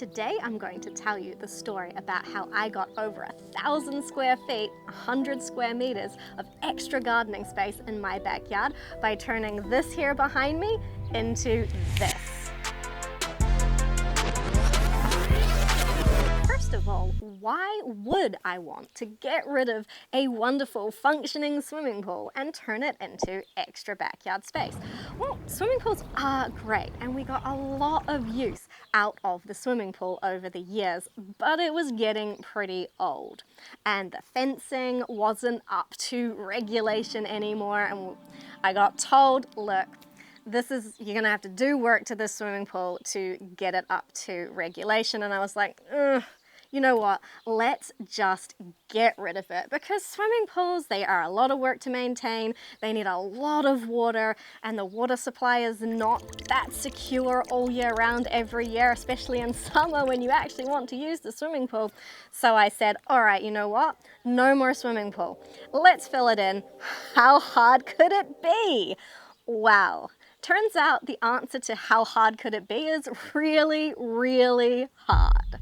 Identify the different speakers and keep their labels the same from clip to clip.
Speaker 1: Today I'm going to tell you the story about how I got over 1,000 square feet, 100 square meters of extra gardening space in my backyard by turning this here behind me into this. First of all, why would I want to get rid of a wonderful functioning swimming pool and turn it into extra backyard space? Well, swimming pools are great and we got a lot of use out of the swimming pool over the years, but it was getting pretty old and the fencing wasn't up to regulation anymore, and I got told, look, you're gonna have to do work to this swimming pool to get it up to regulation. And I was like, ugh. You know what, let's just get rid of it, because swimming pools, they are a lot of work to maintain, they need a lot of water, and the water supply is not that secure all year round every year, especially in summer when you actually want to use the swimming pool. So I said, all right, you know what, no more swimming pool. Let's fill it in. How hard could it be? Well, turns out the answer to how hard could it be is really, really hard.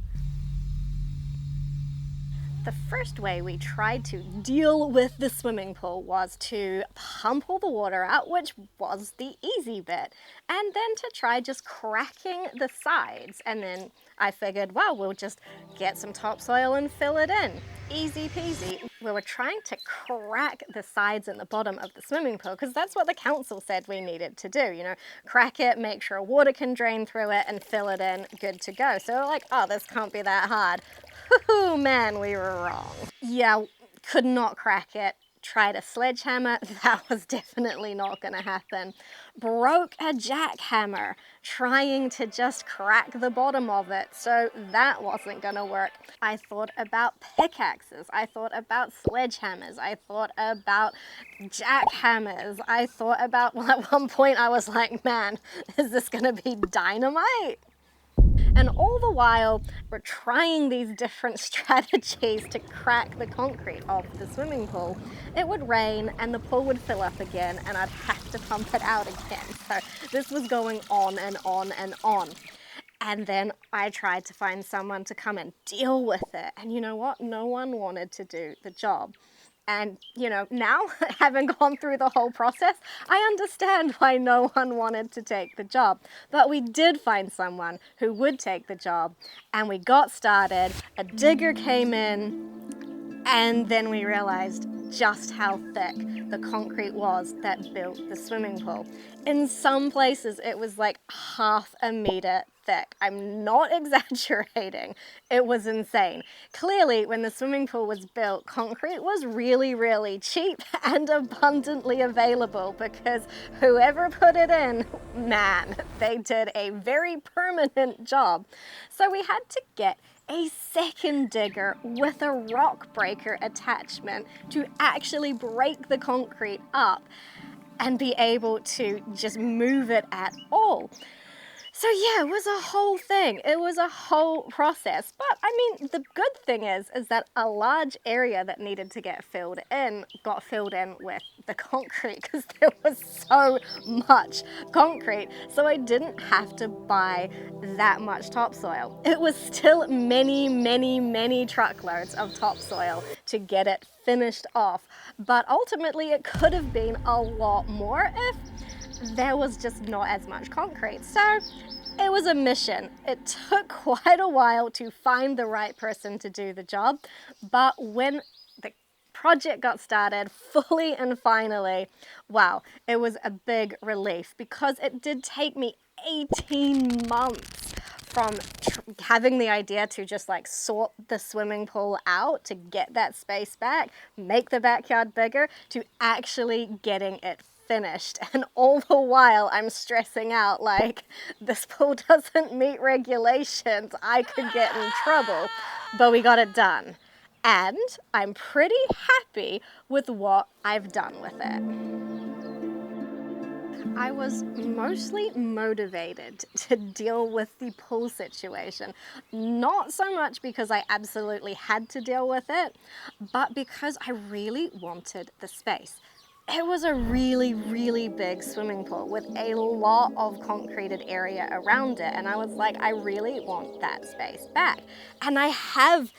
Speaker 1: The first way we tried to deal with the swimming pool was to pump all the water out, which was the easy bit, and then to try just cracking the sides. And then I figured, well, we'll just get some topsoil and fill it in. Easy peasy. We were trying to crack the sides and the bottom of the swimming pool because that's what the council said we needed to do, you know, crack it, make sure water can drain through it and fill it in, good to go. So we're like, oh, this can't be that hard. Oh man, we were wrong. Yeah, could not crack it. Tried a sledgehammer, that was definitely not gonna happen. Broke a jackhammer trying to just crack the bottom of it, so that wasn't gonna work. I thought about pickaxes, I thought about sledgehammers, I thought about jackhammers, I thought about, well, at one point I was like, man, is this gonna be dynamite? And all the while, we're trying these different strategies to crack the concrete of the swimming pool. It would rain and the pool would fill up again and I'd have to pump it out again. So this was going on and on and on. And then I tried to find someone to come and deal with it. And you know what? No one wanted to do the job. And, you know, now, having gone through the whole process, I understand why no one wanted to take the job. But we did find someone who would take the job, and we got started. A digger came in, and then we realized just how thick the concrete was that built the swimming pool. In some places, it was like 1/2 meter thick. I'm not exaggerating. It was insane. Clearly, when the swimming pool was built, concrete was really, really cheap and abundantly available, because whoever put it in, man, they did a very permanent job. So we had to get a second digger with a rock breaker attachment to actually break the concrete up and be able to just move it at all. So yeah, it was a whole thing. It was a whole process. But I mean, the good thing is that a large area that needed to get filled in got filled in with the concrete, because there was so much concrete. So I didn't have to buy that much topsoil. It was still many, many, many truckloads of topsoil to get it finished off. But ultimately, it could have been a lot more if there was just not as much concrete. So it was a mission. It took quite a while to find the right person to do the job, but when the project got started fully and finally, wow, it was a big relief, because it did take me 18 months from having the idea to just like sort the swimming pool out to get that space back, make the backyard bigger, to actually getting it finished. And all the while I'm stressing out like, this pool doesn't meet regulations, I could get in trouble. But we got it done. And I'm pretty happy with what I've done with it. I was mostly motivated to deal with the pool situation, not so much because I absolutely had to deal with it, but because I really wanted the space. It was a really, really big swimming pool with a lot of concreted area around it. And I was like, I really want that space back. And I have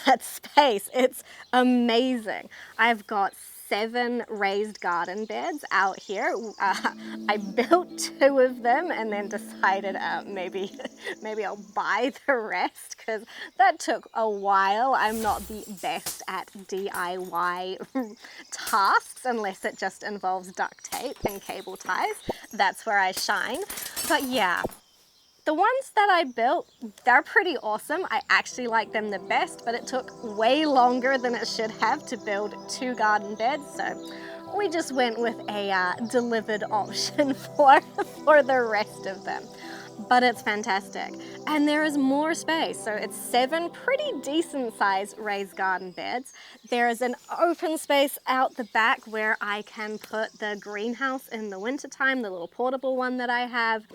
Speaker 1: that space. It's amazing. I've got 7 raised garden beds out here. I built 2 of them and then decided maybe I'll buy the rest because that took a while. I'm not the best at DIY tasks unless it just involves duct tape and cable ties. That's where I shine. But yeah, the ones that I built, they're pretty awesome. I actually like them the best, but it took way longer than it should have to build 2 garden beds, so we just went with a delivered option for the rest of them. But it's fantastic. And there is more space. So it's 7 pretty decent sized raised garden beds. There is an open space out the back where I can put the greenhouse in the wintertime, the little portable one that I have.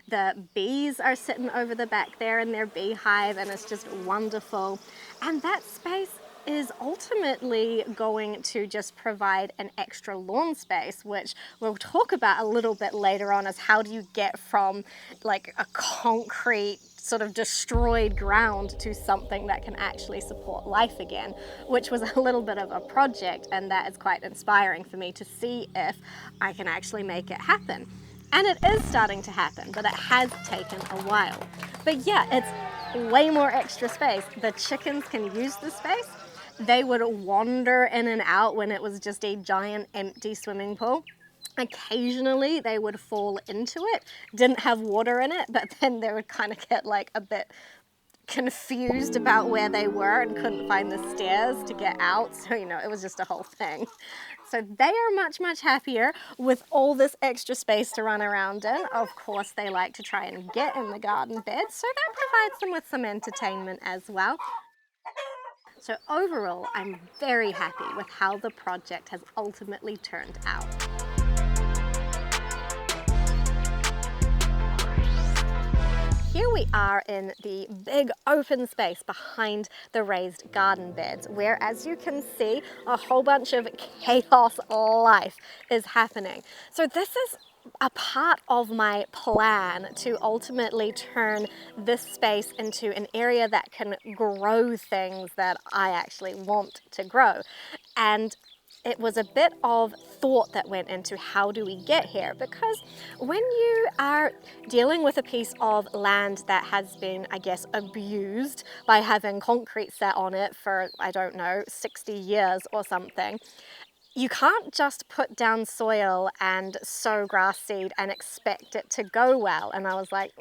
Speaker 1: The bees are sitting over the back there in their beehive, and it's just wonderful. And that space is ultimately going to just provide an extra lawn space, which we'll talk about a little bit later on, as how do you get from like a concrete sort of destroyed ground to something that can actually support life again, which was a little bit of a project, and that is quite inspiring for me to see if I can actually make it happen. And it is starting to happen, but it has taken a while. But yeah, it's way more extra space. The chickens can use the space. They would wander in and out when it was just a giant empty swimming pool. Occasionally they would fall into it, didn't have water in it, but then they would kind of get like a bit confused about where they were and couldn't find the stairs to get out. So, it was just a whole thing. So they are much, much happier with all this extra space to run around in. Of course, they like to try and get in the garden bed, so that provides them with some entertainment as well. So overall, I'm very happy with how the project has ultimately turned out. Here we are in the big open space behind the raised garden beds, where, as you can see, a whole bunch of chaos life is happening. So this is a part of my plan to ultimately turn this space into an area that can grow things that I actually want to grow. And it was a bit of thought that went into how do we get here, because when you are dealing with a piece of land that has been, I guess, abused by having concrete set on it for, I don't know, 60 years or something, you can't just put down soil and sow grass seed and expect it to go well. And I was like,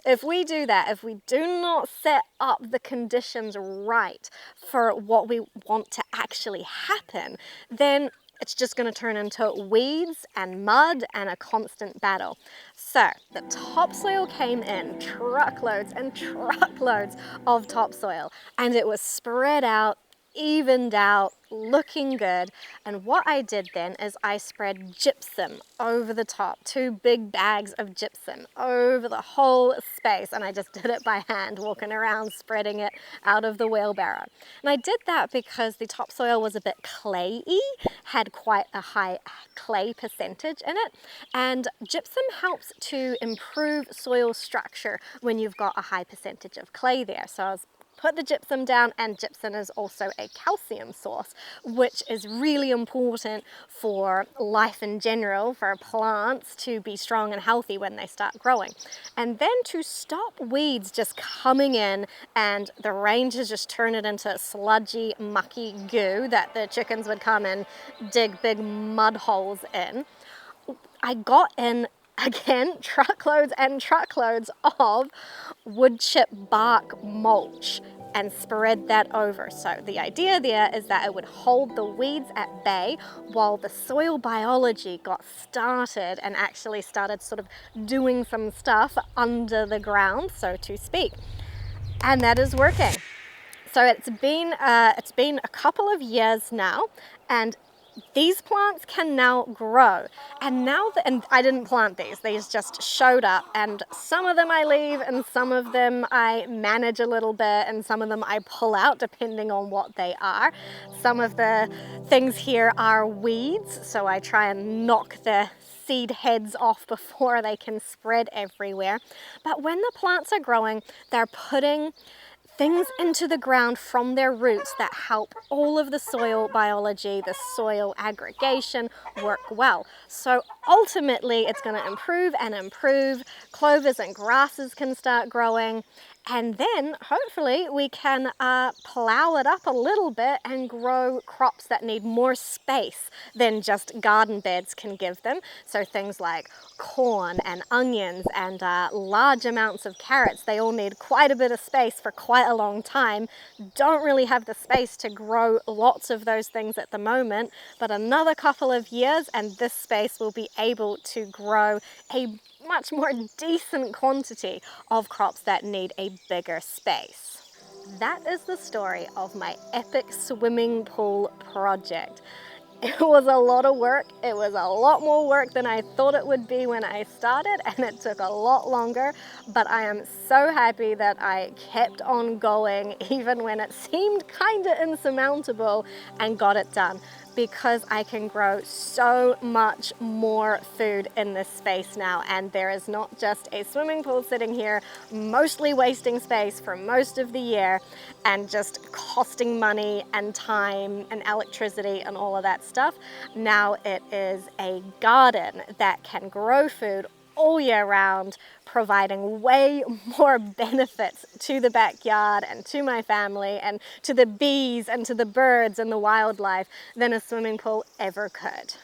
Speaker 1: if we do that, if we do not set up the conditions right for what we want to actually happen, then it's just going to turn into weeds and mud and a constant battle. So the topsoil came in, truckloads and truckloads of topsoil, and it was spread out, evened out, looking good. And what I did then is I spread gypsum over the top, 2 big bags of gypsum over the whole space, and I just did it by hand, walking around spreading it out of the wheelbarrow. And I did that because the topsoil was a bit clayey, had quite a high clay percentage in it, and gypsum helps to improve soil structure when you've got a high percentage of clay there. So I was put the gypsum down, and gypsum is also a calcium source, which is really important for life in general, for plants to be strong and healthy when they start growing. And then to stop weeds just coming in and the rain to just turn it into sludgy, mucky goo that the chickens would come and dig big mud holes in, I got in, again, truckloads and truckloads of wood chip bark mulch and spread that over. So the idea there is that it would hold the weeds at bay while the soil biology got started and actually started sort of doing some stuff under the ground, so to speak. And that is working. So it's been a couple of years now, and these plants can now grow. And now that, and I didn't plant these just showed up, and some of them I leave and some of them I manage a little bit and some of them I pull out depending on what they are. Some of the things here are weeds, so I try and knock the seed heads off before they can spread everywhere. But when the plants are growing, they're putting things into the ground from their roots that help all of the soil biology, the soil aggregation work well. So ultimately it's going to improve and improve. Clovers and grasses can start growing, and then hopefully we can plow it up a little bit and grow crops that need more space than just garden beds can give them. So things like corn and onions and large amounts of carrots, they all need quite a bit of space for quite a long time. Don't really have the space to grow lots of those things at the moment, but another couple of years and this space will be able to grow a much more decent quantity of crops that need a bigger space. That is the story of my epic swimming pool project. It was a lot of work. It was a lot more work than I thought it would be when I started, and it took a lot longer, but I am so happy that I kept on going even when it seemed kind of insurmountable and got it done, because I can grow so much more food in this space now, and there is not just a swimming pool sitting here mostly wasting space for most of the year and just costing money and time and electricity and all of that stuff. Now it is a garden that can grow food all year round, providing way more benefits to the backyard and to my family and to the bees and to the birds and the wildlife than a swimming pool ever could.